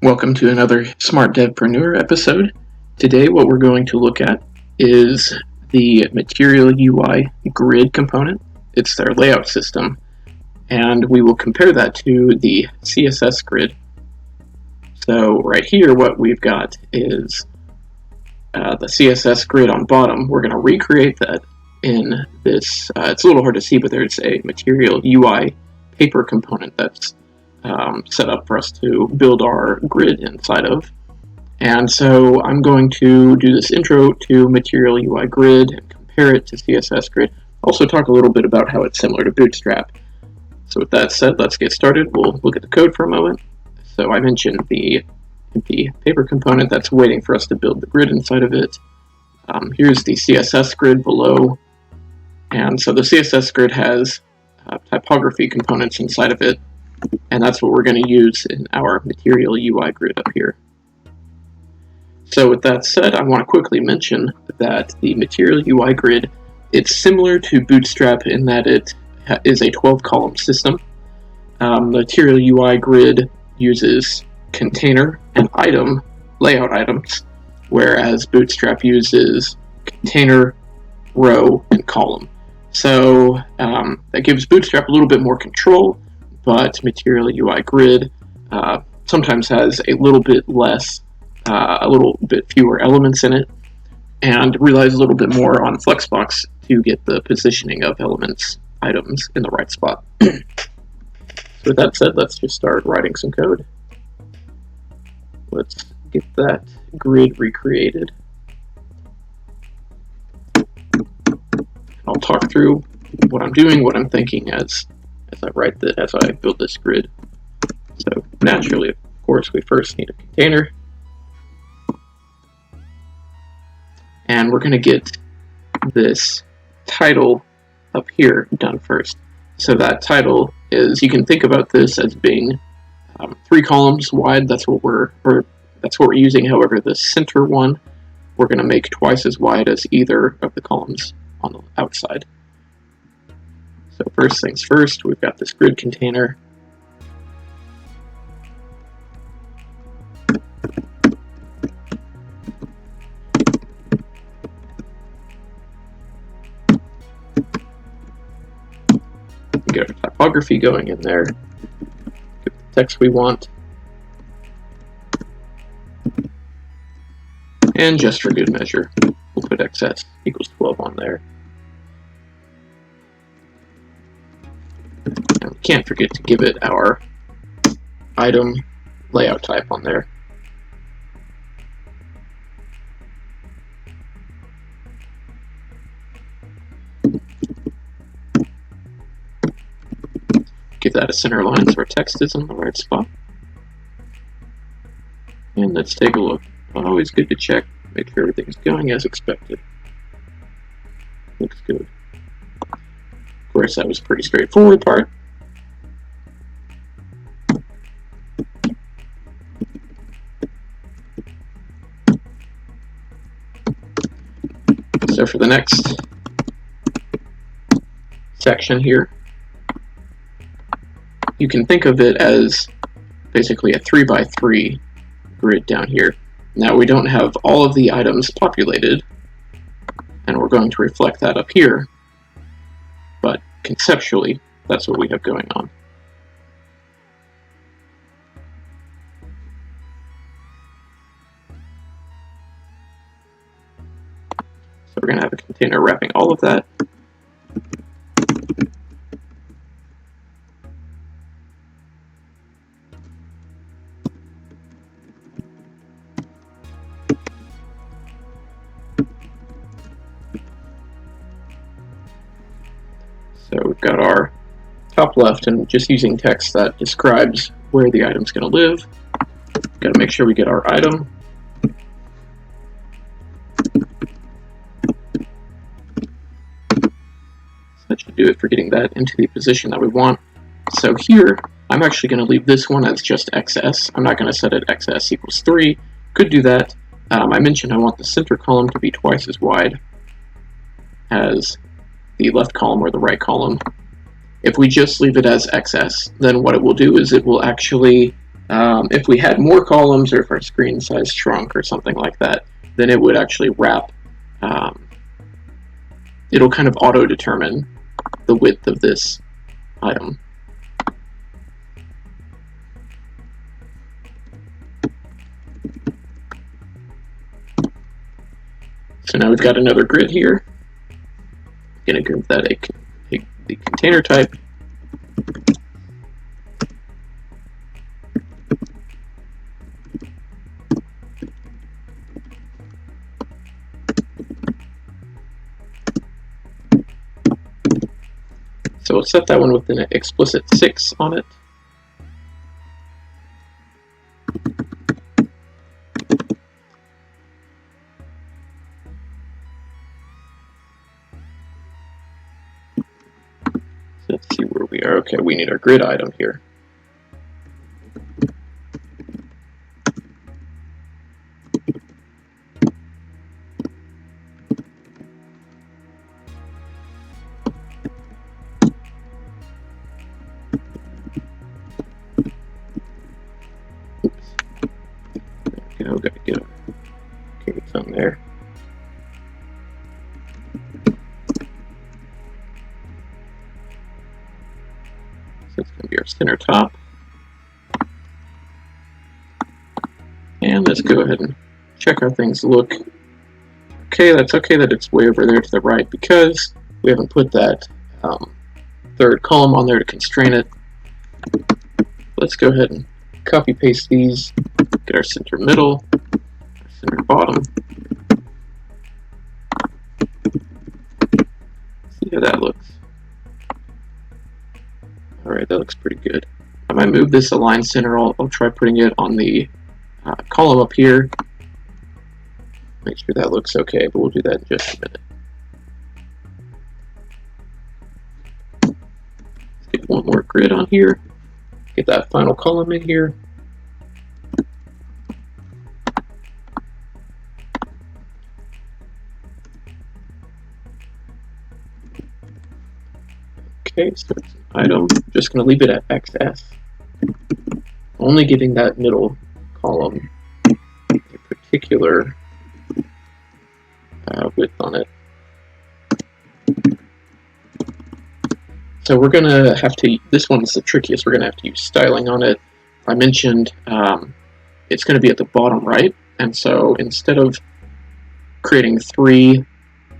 Welcome to another Smart Devpreneur episode. Today what we're going to look at is the MaterialUI Grid component. It's their layout system, and we will compare that to the CSS grid. So right here what we've got is the CSS grid on bottom. We're going to recreate that in this, it's a little hard to see, but there's a MaterialUI paper component that's set up for us to build our grid inside of. And so I'm going to do this intro to MaterialUI Grid and compare it to CSS Grid. Also talk a little bit about how it's similar to Bootstrap. So with that said, let's get started. We'll look at the code for a moment. So I mentioned the empty paper component that's waiting for us to build the grid inside of it. Here's the CSS grid below. And so the CSS grid has typography components inside of it, and that's what we're going to use in our MaterialUI grid up here. So with that said, I want to quickly mention that the MaterialUI grid, it's similar to Bootstrap in that it is a 12-column system. MaterialUI grid uses container and item layout items, whereas Bootstrap uses container, row, and column. So that gives Bootstrap a little bit more control, but MaterialUI Grid sometimes has a little bit fewer elements in it, and relies a little bit more on Flexbox to get the positioning of items in the right spot. So with that said, let's just start writing some code. Let's get that grid recreated. I'll talk through what I'm doing, what I'm thinking as I build this grid. So naturally, of course, we first need a container, and we're going to get this title up here done first. So that title is, you can think about this as being 3 columns wide. That's what we're using. However, the center one we're going to make twice as wide as either of the columns on the outside. So first things first, we've got this grid container. Get our typography going in there. Get the text we want. And just for good measure, we'll put XS equals 12 on there. And we can't forget to give it our item layout type on there. Give that a center line so our text is in the right spot. And let's take a look. Always good to check, make sure everything's going as expected. Looks good. Of course, that was a pretty straightforward part. So for the next section here, you can think of it as basically a 3x3 grid down here. Now we don't have all of the items populated, and we're going to reflect that up here, but conceptually, that's what we have going on. So we're going to have a container wrapping all of that. So we've got our top left, and just using text that describes where the item's going to live. Got to make sure we get our item. That should do it for getting that into the position that we want. So here, I'm actually going to leave this one as just XS. I'm not going to set it XS equals 3. Could do that. I mentioned I want the center column to be twice as wide as the left column or the right column. If we just leave it as XS, then what it will do is it will actually If we had more columns or if our screen size shrunk or something like that, then it would actually wrap. It'll kind of auto-determine the width of this item. So now we've got another grid here. I'm going to give that the container type. So we'll set that one with an explicit 6 on it. So let's see where we are. Okay, we need our grid item here. Gotta get our caves on there. So it's going to be our center top. And let's go ahead and check how things look. Okay, that's okay that it's way over there to the right because we haven't put that third column on there to constrain it. Let's go ahead and copy paste these, get our center middle, our center bottom. See how that looks. Alright, that looks pretty good. If I move this align center, I'll try putting it on the column up here. Make sure that looks okay, but we'll do that in just a minute. Let's get one more grid on here. Get that final column in here. Okay, so it's an item. I'm just going to leave it at XS. Only giving that middle column a particular width on it. So we're going to have to, this one's the trickiest, we're going to have to use styling on it. I mentioned it's going to be at the bottom right, and so instead of creating 3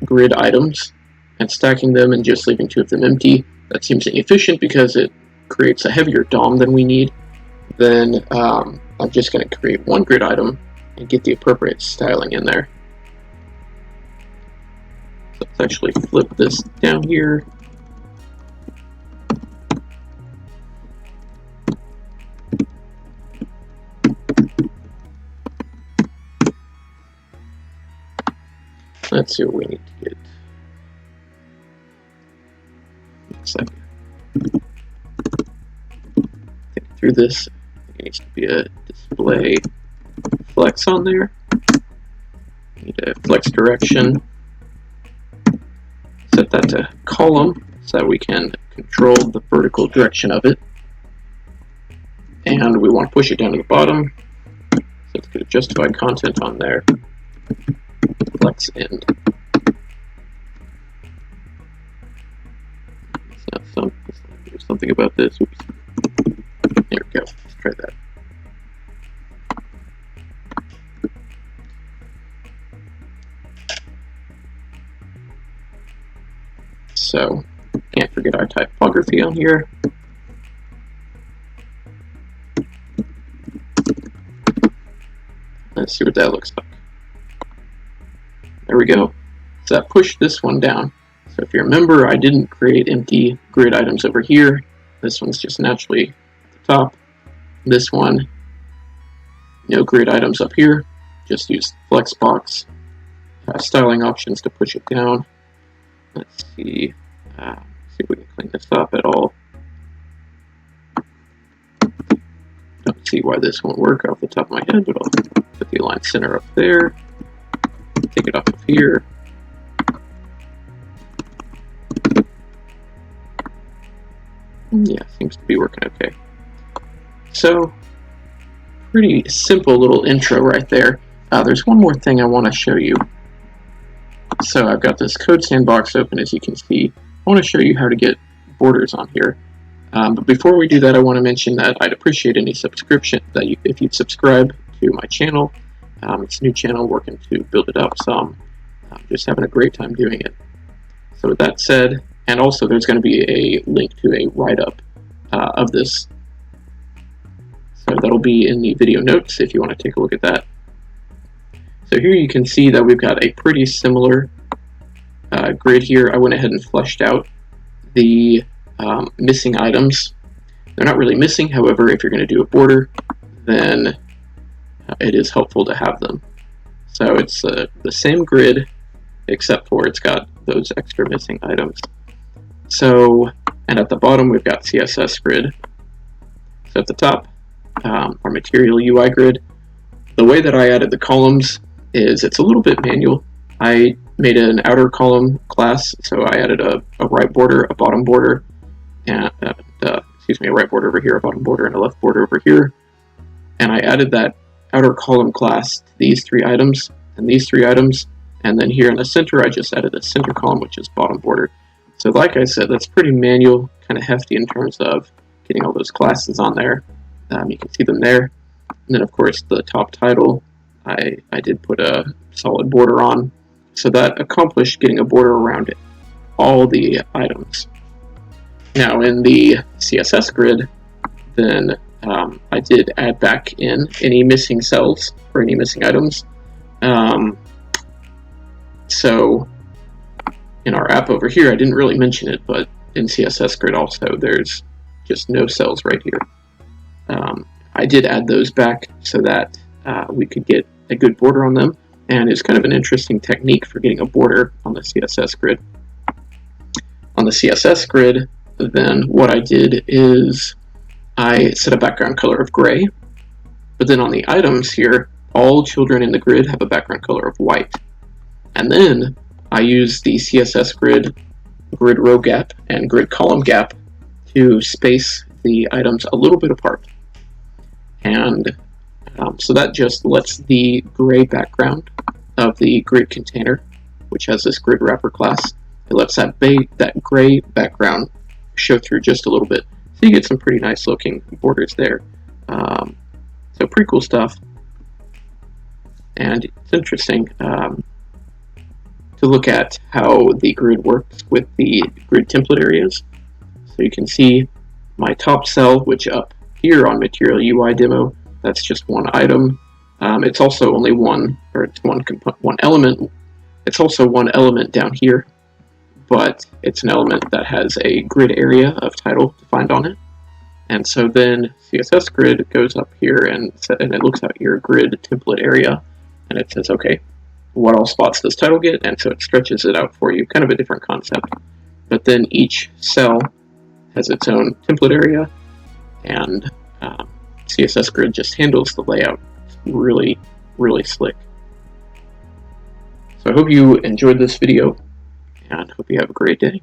grid items and stacking them and just leaving 2 of them empty, that seems inefficient because it creates a heavier DOM than we need. Then I'm just going to create 1 grid item and get the appropriate styling in there. So let's actually flip this down here. Let's see what we need to get. Looks like thinking through this, I think it needs to be a display flex on there. We need a flex direction. Set that to column so that we can control the vertical direction of it. And we want to push it down to the bottom. So let's get a justified content on there. Flex end. There's something about this. Oops. There we go. Let's try that. So, can't forget our typography on here. Let's see what that looks like. There we go. So that pushed this one down. So if you remember, I didn't create empty grid items over here. This one's just naturally at the top. This one, no grid items up here. Just use Flexbox styling options to push it down. Let's see if we can clean this up at all. Don't see why this won't work off the top of my head, but I'll put the align center up there. Take it off of here. Yeah, seems to be working okay. So pretty simple little intro right there. There's one more thing I want to show you. So I've got this code sandbox open, as you can see. I want to show you how to get borders on here. But before we do that, I want to mention that I'd appreciate any subscription, if you'd subscribe to my channel. It's a new channel, working to build it up some. Just having a great time doing it. So with that said, and also there's going to be a link to a write-up of this. So that'll be in the video notes if you want to take a look at that. So here you can see that we've got a pretty similar grid here. I went ahead and fleshed out the missing items. They're not really missing, however, if you're going to do a border, then it is helpful to have them. So it's the same grid, except for it's got those extra missing items. So, and at the bottom we've got CSS grid. So at the top, our MaterialUI grid. The way that I added the columns is it's a little bit manual. I made an outer column class, so I added a right border, a bottom border, and a right border over here, a bottom border, and a left border over here. And I added that outer column class to these three items and these three items, and then here in the center I just added a center column, which is bottom border. So like I said, that's pretty manual, kind of hefty in terms of getting all those classes on there. You can see them there. And then of course the top title, I did put a solid border on. So that accomplished getting a border around all the items. Now in the CSS grid, then I did add back in any missing cells or any missing items. So in our app over here, I didn't really mention it, but in CSS grid also, there's just no cells right here. I did add those back so that we could get a good border on them, and it's kind of an interesting technique for getting a border on the CSS grid. On the CSS grid, then what I did is I set a background color of gray, but then on the items here, all children in the grid have a background color of white. And then I use the CSS grid row gap and grid column gap to space the items a little bit apart. And so that just lets the gray background of the grid container, which has this grid wrapper class, it lets that gray background show through just a little bit. So you get some pretty nice looking borders there. So pretty cool stuff. And it's interesting to look at how the grid works with the grid template areas. So you can see my top cell, which up here on MaterialUI demo, that's just one item. It's also only one element. It's also one element down here, but it's an element that has a grid area of title defined on it. And so then CSS grid goes up here and it looks at your grid template area, and it says, okay, what all spots does title get? And so it stretches it out for you, kind of a different concept. But then each cell has its own template area, and CSS grid just handles the layout. It's really, really slick. So I hope you enjoyed this video, and hope you have a great day.